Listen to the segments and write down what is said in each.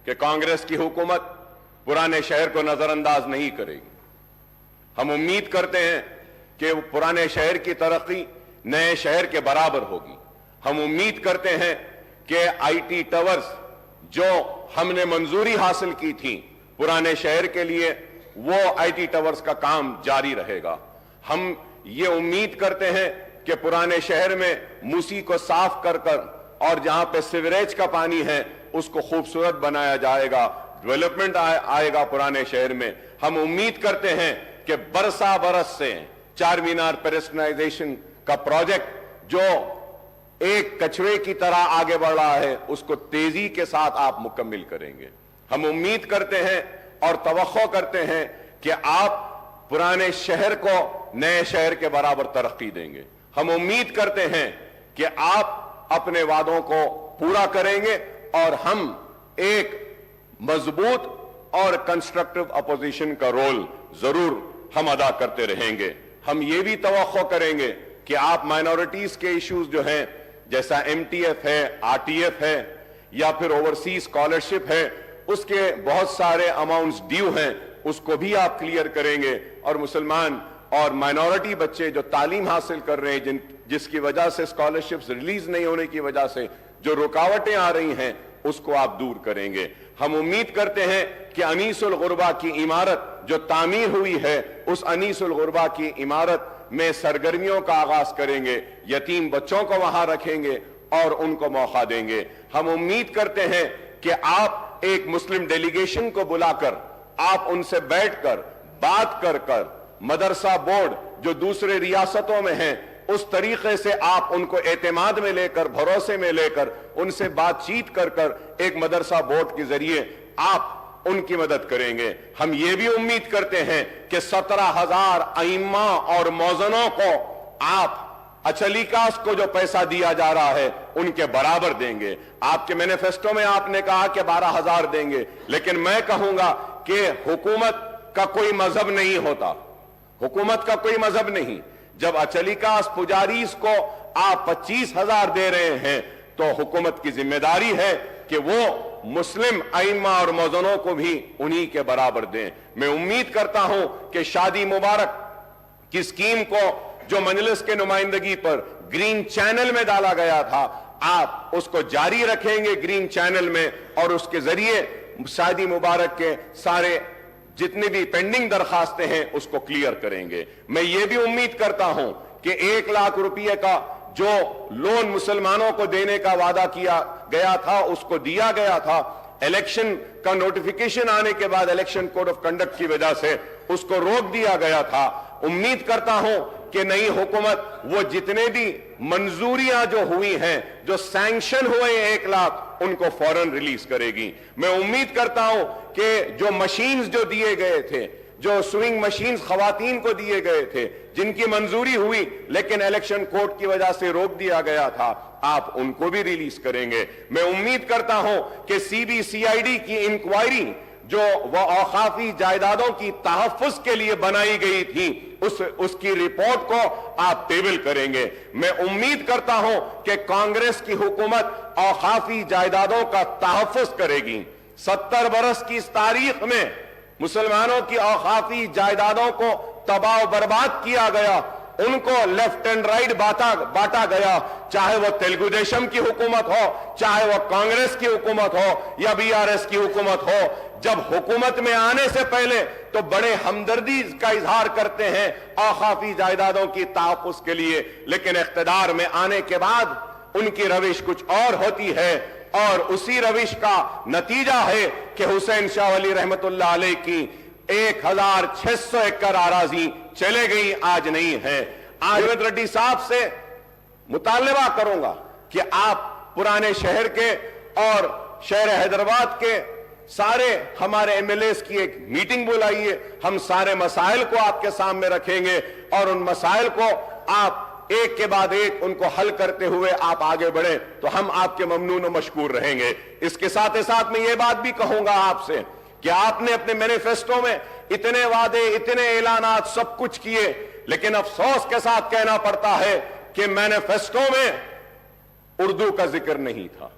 کہ कांग्रेस की हुकूमत पुराने शहर को नजरअंदाज नहीं करेगी। हम उम्मीद करते हैं कि पुराने शहर की तरक्की नए शहर के बराबर होगी। हम उम्मीद करते हैं कि आईटी टावर्स जो हमने मंजूरी हासिल की थी पुराने शहर के लिए, वो आईटी टावर्स का काम जारी रहेगा। हम ये उम्मीद करते हैं कि पुराने शहर में मूसी को साफ कर और जहां पे सीवरेज का पानी है उसको खूबसूरत बनाया जाएगा, डेवलपमेंट आएगा पुराने शहर में। हम उम्मीद करते हैं कि बरसा बरस से चार मीनार पेडेस्ट्रियनाइजेशन का प्रोजेक्ट जो एक कछुए की तरह आगे बढ़ रहा है उसको तेजी के साथ आप मुकम्मिल करेंगे। हम उम्मीद करते हैं और तवक्को करते हैं कि आप पुराने शहर को नए शहर के बराबर तरक्की देंगे। हम उम्मीद करते हैं कि आप अपने वादों को पूरा करेंगे और हम एक मजबूत और कंस्ट्रक्टिव अपोजिशन का रोल जरूर हम अदा करते रहेंगे। हम ये भी तवक्को करेंगे कि आप माइनॉरिटीज के इश्यूज जो हैं, जैसा एमटीएफ है, आरटीएफ है या फिर ओवरसीज स्कॉलरशिप है, उसके बहुत सारे अमाउंट्स ड्यू हैं, उसको भी आप क्लियर करेंगे। और मुसलमान और माइनॉरिटी बच्चे जो तालीम हासिल कर रहे हैं, जिसकी वजह से स्कॉलरशिप्स रिलीज नहीं होने की वजह से जो रुकावटें आ रही हैं, उसको आप दूर करेंगे। हम उम्मीद करते हैं कि अनीसुल गुरबा की इमारत जो तामीर हुई है, उस अनीसुल गुरबा की इमारत में सरगर्मियों का आगाज करेंगे, यतीम बच्चों को वहां रखेंगे और उनको मौका देंगे। हम उम्मीद करते हैं कि आप एक मुस्लिम डेलीगेशन को बुलाकर आप उनसे बैठकर बात कर मदरसा बोर्ड जो दूसरे रियासतों में हैं, उस तरीके से आप उनको एतमाद में लेकर, भरोसे में लेकर, उनसे बातचीत कर एक मदरसा बोर्ड के जरिए आप उनकी मदद करेंगे। हम ये भी उम्मीद करते हैं कि 17,000 अइम्मा और मौजनों को आप अचलीकास को जो पैसा दिया जा रहा है उनके बराबर देंगे। आपके मैनिफेस्टो में आपने कहा कि 12,000 देंगे, लेकिन मैं कहूंगा कि हुकूमत का कोई मजहब नहीं होता, हुकूमत का कोई मजहब नहीं। जब अचलीकास पुजारीस को आप 25,000 दे रहे हैं तो हुकूमत की जिम्मेदारी है कि वो मुस्लिम अइम्मा और मौजनों को भी उन्हीं के बराबर दें। मैं उम्मीद करता हूं कि शादी मुबारक की स्कीम को जो मजलिस के नुमाइंदगी पर ग्रीन चैनल में डाला गया था, आप उसको जारी रखेंगे ग्रीन चैनल में, और उसके जरिए शादी मुबारक के सारे जितने भी पेंडिंग दरखास्तें हैं उसको क्लियर करेंगे। मैं ये भी उम्मीद करता हूं कि 1 लाख रुपए का जो लोन मुसलमानों को देने का वादा किया गया था उसको दिया गया था। इलेक्शन का नोटिफिकेशन आने के बाद इलेक्शन कोड ऑफ कंडक्ट की वजह से उसको रोक दिया गया था। उम्मीद करता हूं कि नई हुकूमत वो जितने भी मंजूरियां जो हुई हैं, जो सैंक्शन हुए 1 लाख, उनको फौरन रिलीज करेगी। मैं उम्मीद करता हूं कि जो मशीन्स जो दिए गए थे, जो स्विंग मशीन्स खवातीन को दिए गए थे, जिनकी मंजूरी हुई लेकिन इलेक्शन कोड की वजह से रोक दिया गया था, आप उनको भी रिलीज करेंगे। मैं उम्मीद करता हूं कि सीबीसीआईडी की इंक्वायरी जो वह औकाफी जायदादों की तहफ्फुज के लिए बनाई गई थी, उसकी रिपोर्ट को आप टेबल करेंगे। मैं उम्मीद करता हूं कि कांग्रेस की हुकूमत औकाफी जायदादों का तहफ्फुज करेगी। 70 बरस की इस तारीख में मुसलमानों की औकाफी जायदादों को तबाह बर्बाद किया गया, उनको लेफ्ट एंड राइट बांटा गया, चाहे वो तेलुगु देशम की हुकूमत हो, चाहे वो कांग्रेस की हुकूमत हो या बीआरएस की हुकूमत हो। जब हुकूमत में आने से पहले तो बड़े हमदर्दी का इजहार करते हैं औकाफी जायदादों की तहफ्फुज के लिए, लेकिन इख्तिदार में आने के बाद उनकी रविश कुछ और होती है, और उसी रविश का नतीजा है कि हुसैन शाह वली रहमतुल्लाह अलैह की 1,600 एकड़ आराजी चले गई, आज नहीं है। आज अहमद रेड्डी साहब से मुतालबा करूंगा कि आप पुराने शहर के और शहर हैदराबाद के सारे हमारे एमएलएस की एक मीटिंग बुलाइए। हम सारे मसाइल को आपके सामने रखेंगे और उन मसाइल को आप एक के बाद एक उनको हल करते हुए आप आगे बढ़े तो हम आपके ममनून और मशकूर रहेंगे। इसके साथ ही साथ मैं ये बात भी कहूंगा आपसे कि आपने अपने मैनिफेस्टो में इतने वादे, इतने ऐलानात सब कुछ किए, लेकिन अफसोस के साथ कहना पड़ता है कि मैनिफेस्टो में उर्दू का जिक्र नहीं था।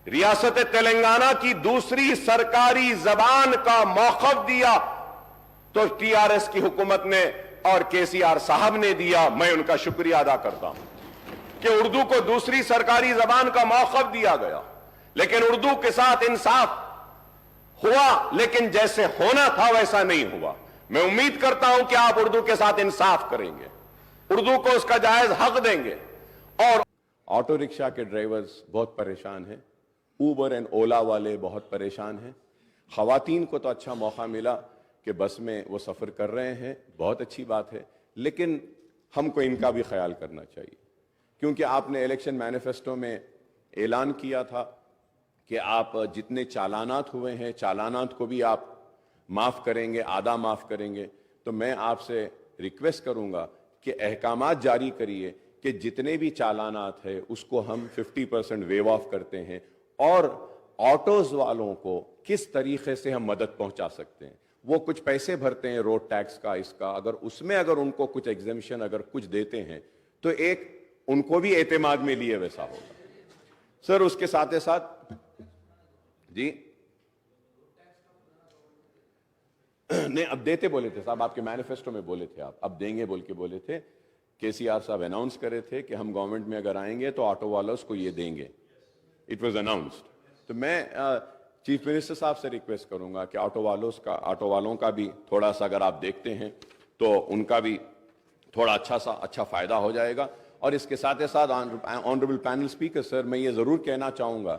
ریاست تلنگانہ کی دوسری سرکاری زبان کا موقف دیا تو ٹی آر ایس کی حکومت نے اور کے سی آر صاحب نے دیا. میں ان کا شکریہ ادا کرتا ہوں کہ اردو کو دوسری سرکاری زبان کا موقف دیا گیا, لیکن اردو کے ساتھ انصاف ہوا, لیکن جیسے ہونا تھا ویسا نہیں ہوا. میں امید کرتا ہوں کہ آپ اردو کے ساتھ انصاف کریں گے, اردو کو اس کا جائز حق دیں گے. اور آٹو رکشہ کے ڈرائیورز بہت پریشان ہیں, اوبر اینڈ اولا والے بہت پریشان ہیں. خواتین کو تو اچھا موقع ملا کہ بس میں وہ سفر کر رہے ہیں, بہت اچھی بات ہے, لیکن ہم کو ان کا بھی خیال کرنا چاہیے, کیونکہ آپ نے الیکشن مینیفیسٹو میں اعلان کیا تھا کہ آپ جتنے چالانات ہوئے ہیں چالانات کو بھی آپ معاف کریں گے, آدھا معاف کریں گے. تو میں آپ سے ریکویسٹ کروں گا کہ احکامات جاری کریے کہ جتنے بھی چالانات ہیں اس کو ہم 50% ویو آف کرتے ہیں, اور آٹوز والوں کو کس طریقے سے ہم مدد پہنچا سکتے ہیں. وہ کچھ پیسے بھرتے ہیں روڈ ٹیکس کا, اس کا, اگر اس میں اگر ان کو کچھ ایگزیمشن اگر کچھ دیتے ہیں تو ایک ان کو بھی اعتماد میں لیے ویسا ہوگا. سر اس کے ساتھ ساتھ جی نہیں, اب دیتے بولے تھے صاحب, آپ کے مینیفیسٹو میں بولے تھے, آپ اب دیں گے بول کے بولے تھے. کے سی آر صاحب اناؤنس کرے تھے کہ ہم گورنمنٹ میں اگر آئیں گے تو آٹو والوں کو یہ دیں گے. It was announced. تو میں چیف منسٹر صاحب سے ریکویسٹ کروں گا کہ آٹو والوں کا بھی تھوڑا سا اگر آپ دیکھتے ہیں تو ان کا بھی تھوڑا اچھا فائدہ ہو جائے گا. اور اس کے ساتھ آنریبل پینل اسپیکر سر, میں یہ ضرور کہنا چاہوں گا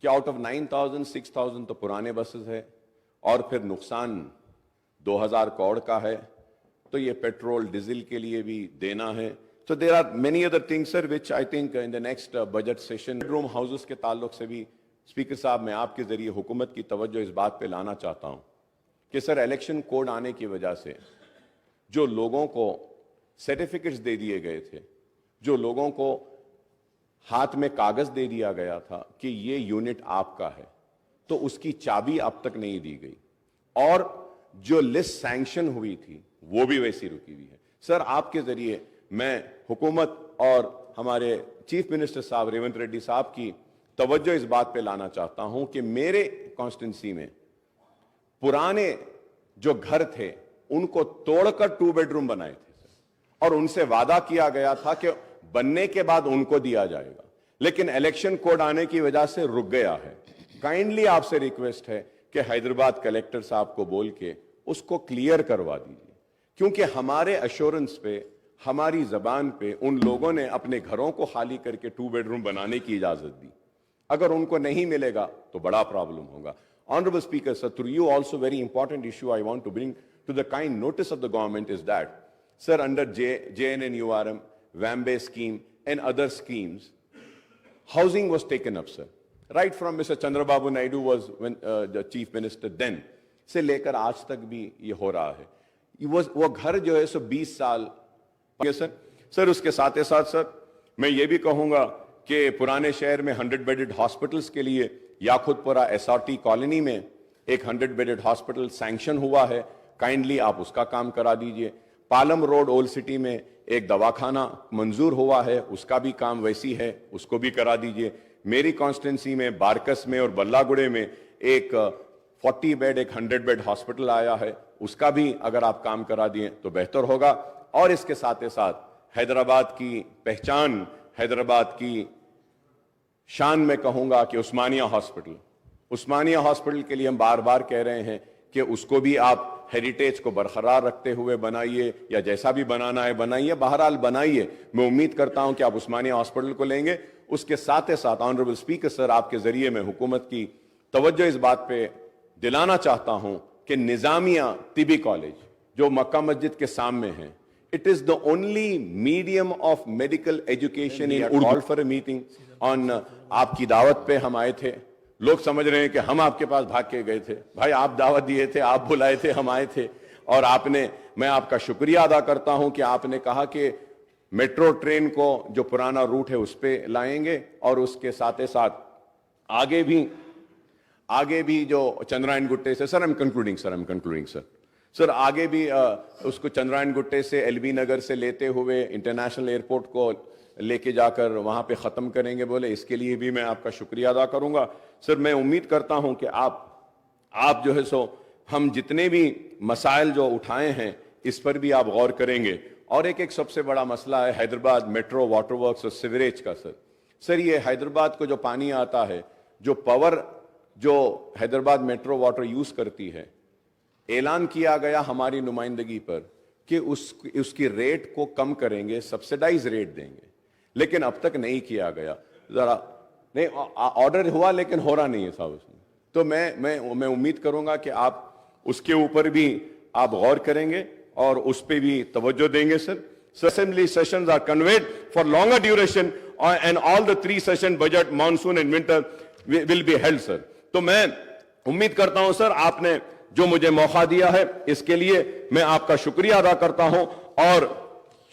کہ آؤٹ آف 9,000 6,000 تو پرانے بسز ہے, اور پھر نقصان 2,000 کروڑ کا ہے, تو یہ پیٹرول ڈیزل کے لیے بھی دینا ہے. So there are many other things, sir, which I think in the next budget session, bedroom houses کے تعلق سے بھی اسپیکر صاحب میں آپ کے ذریعے حکومت کی توجہ اس بات پہ لانا چاہتا ہوں کہ سر الیکشن کوڈ آنے کی وجہ سے جو لوگوں کو سرٹیفکیٹس دے دیے گئے تھے, جو لوگوں کو ہاتھ میں کاغذ دے دیا گیا تھا کہ یہ یونٹ آپ کا ہے, تو اس کی چابی اب تک نہیں دی گئی, اور جو لسٹ سینکشن ہوئی تھی وہ بھی ویسی رکی ہوئی ہے. سر آپ کے ذریعے میں حکومت اور ہمارے چیف منسٹر صاحب ریونت ریڈی صاحب کی توجہ اس بات پہ لانا چاہتا ہوں کہ میرے کانسٹیٹنسی میں پرانے جو گھر تھے ان کو توڑ کر 2 بیڈروم بنائے تھے, اور ان سے وعدہ کیا گیا تھا کہ بننے کے بعد ان کو دیا جائے گا, لیکن الیکشن کوڈ آنے کی وجہ سے رک گیا ہے. کائنڈلی آپ سے ریکویسٹ ہے کہ حیدرآباد کلیکٹر صاحب کو بول کے اس کو کلیئر کروا دیجیے, کیونکہ ہمارے ایشورنس پہ, ہماری زبان پہ ان لوگوں نے اپنے گھروں کو خالی کر کے 2 بیڈروم بنانے کی اجازت دی. اگر ان کو نہیں ملے گا تو بڑا پرابلم ہوگا. Honorable Speaker, sir, through you also very important issue I want to bring to the kind notice of the government is that, sir, under JNNURM, WAMBE scheme and other schemes, housing was taken up, sir. Right from Mr. Chandrababu Naidu was when the chief minister then, سے لے کر آج تک بھی یہ ہو رہا ہے. وہ گھر جو ہے سو 20 سال سر اس کے ساتھ سر میں یہ بھی کہوں گا کہ پرانے شہر میں 100 بیڈڈ ہاسپٹلز کے لیے یاخود پورا SRT کالونی میں ایک 100 بیڈڈ ہاسپٹل سینکشن ہوا ہے, کائنڈلی آپ اس کا کام کرا دیجئے. پالم روڈ اولڈ سٹی میں ایک دواخانہ منظور ہوا ہے, اس کا بھی کام ویسی ہے, اس کو بھی کرا دیجئے. میری کانسٹیٹنسی میں بارکس میں اور بلہ گڑے میں ایک 40 بیڈ ایک 100 بیڈ ہاسپٹل آیا ہے, اس کا بھی اگر آپ کام کرا دیں تو بہتر ہوگا. اور اس کے ساتھ حیدرآباد کی پہچان, حیدرآباد کی شان میں کہوں گا کہ عثمانیہ ہاسپٹل کے لیے ہم بار بار کہہ رہے ہیں کہ اس کو بھی آپ ہیریٹیج کو برقرار رکھتے ہوئے بنائیے, یا جیسا بھی بنانا ہے بنائیے, بہرحال بنائیے. میں امید کرتا ہوں کہ آپ عثمانیہ ہاسپٹل کو لیں گے. اس کے ساتھ آنریبل اسپیکر سر, آپ کے ذریعے میں حکومت کی توجہ اس بات پہ دلانا چاہتا ہوں کہ نظامیہ طبی کالج جو مکہ مسجد کے سامنے ہیں, it is the only medium of medical education in Urdu. Call for a meeting on آپ کی دعوت پہ ہم آئے تھے. لوگ سمجھ رہے ہیں کہ ہم آپ کے پاس بھاگ کے گئے تھے. بھائی آپ دعوت دیے تھے, آپ بلائے تھے, ہم آئے تھے, اور آپ نے, میں آپ کا شکریہ ادا کرتا ہوں کہ آپ نے کہا کہ میٹرو ٹرین کو جو پرانا روٹ ہے اس پہ لائیں گے, اور اس کے ساتھ آگے بھی جو چندرائن گٹے سے سر I'm concluding سر آگے بھی اس کو چندرائن گٹے سے ایل بی نگر سے لیتے ہوئے انٹرنیشنل ایئرپورٹ کو लेके जाकर वहां पे ख़त्म करेंगे बोले, इसके लिए भी मैं आपका शुक्रिया अदा करूंगा। सर मैं उम्मीद करता हूं कि आप जो है सो हम जितने भी मसाइल जो उठाए हैं इस पर भी आप गौर करेंगे। और एक सबसे बड़ा मसला है हैदराबाद मेट्रो वाटर वर्क्स और सीवरेज का। सर ये हैदराबाद को जो पानी आता है, जो पावर जो हैदराबाद मेट्रो वाटर यूज करती है, ऐलान किया गया हमारी नुमाइंदगी पर कि उसकी रेट को कम करेंगे, सब्सिडाइज रेट देंगे, लेकिन अब तक नहीं किया गया। जरा नहीं ऑर्डर हुआ लेकिन हो रहा नहीं है साहब उसमें। तो मैं उम्मीद करूंगा कि आप उसके ऊपर भी आप गौर करेंगे और उस पर भी तवज्जो देंगे। Sir assembly sessions are convened for longer duration and all the 3 session budget monsoon and winter will be held. Sir तो मैं उम्मीद करता हूं सर आपने जो मुझे मौका दिया है इसके लिए मैं आपका शुक्रिया अदा करता हूं, और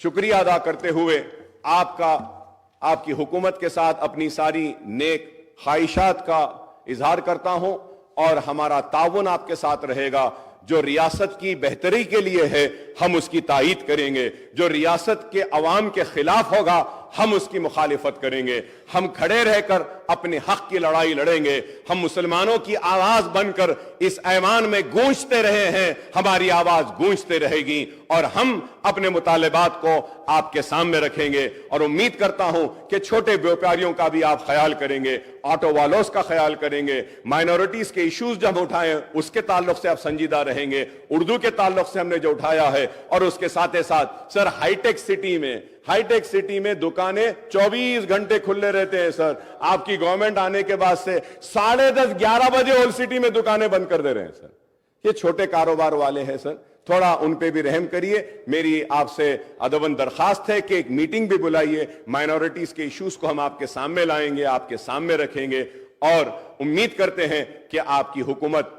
शुक्रिया अदा करते हुए आपकी हुकूमत के साथ अपनी सारी नेक ख्वाहिशात का इजहार करता हूं, और हमारा ताउन आपके साथ रहेगा। जो रियासत की बेहतरी के लिए है हम उसकी तायीद करेंगे, जो रियासत के अवाम के खिलाफ होगा हम उसकी मुखालिफत करेंगे। हम खड़े रहकर अपने हक की लड़ाई लड़ेंगे। हम मुसलमानों की आवाज बनकर इस ऐवान में गूंजते रहे हैं, हमारी आवाज गूंजते रहेगी, और हम अपने मुतालिबात को आपके सामने रखेंगे। और उम्मीद करता हूं कि छोटे व्यापारियों का भी आप ख्याल करेंगे, ऑटो वालों का ख्याल करेंगे, माइनॉरिटीज के इश्यूज जब उठाएं उसके ताल्लुक से आप संजीदा रहेंगे, उर्दू के ताल्लुक से हमने जो उठाया है, और उसके साथ ही साथ सर हाईटेक सिटी में दुकानें 24 घंटे खुले रहते हैं। सर आपकी गवर्नमेंट आने के बाद से 10:30-11 बजे ओल्ड सिटी में दुकानें बंद कर दे रहे हैं। सर ये छोटे कारोबार वाले हैं, सर थोड़ा उन पे भी रहम करिए। मेरी आपसे अदबन दरखास्त है कि एक मीटिंग भी बुलाइए, माइनॉरिटीज के इश्यूज को हम आपके सामने लाएंगे, आपके सामने रखेंगे, और उम्मीद करते हैं कि आपकी हुकूमत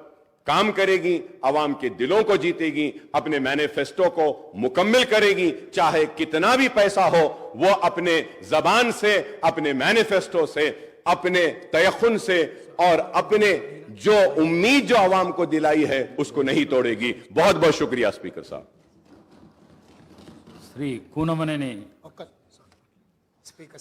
काम करेगी, अवाम के दिलों को जीतेगी, अपने मैनिफेस्टो को मुकम्मल करेगी। चाहे कितना भी पैसा हो वो अपने जबान से, अपने मैनिफेस्टो से, अपने तयखुन से और अपने जो उम्मीद जो अवाम को दिलाई है उसको नहीं तोड़ेगी। बहुत बहुत शुक्रिया स्पीकर साहब। श्री कूनमनेनी स्पीकर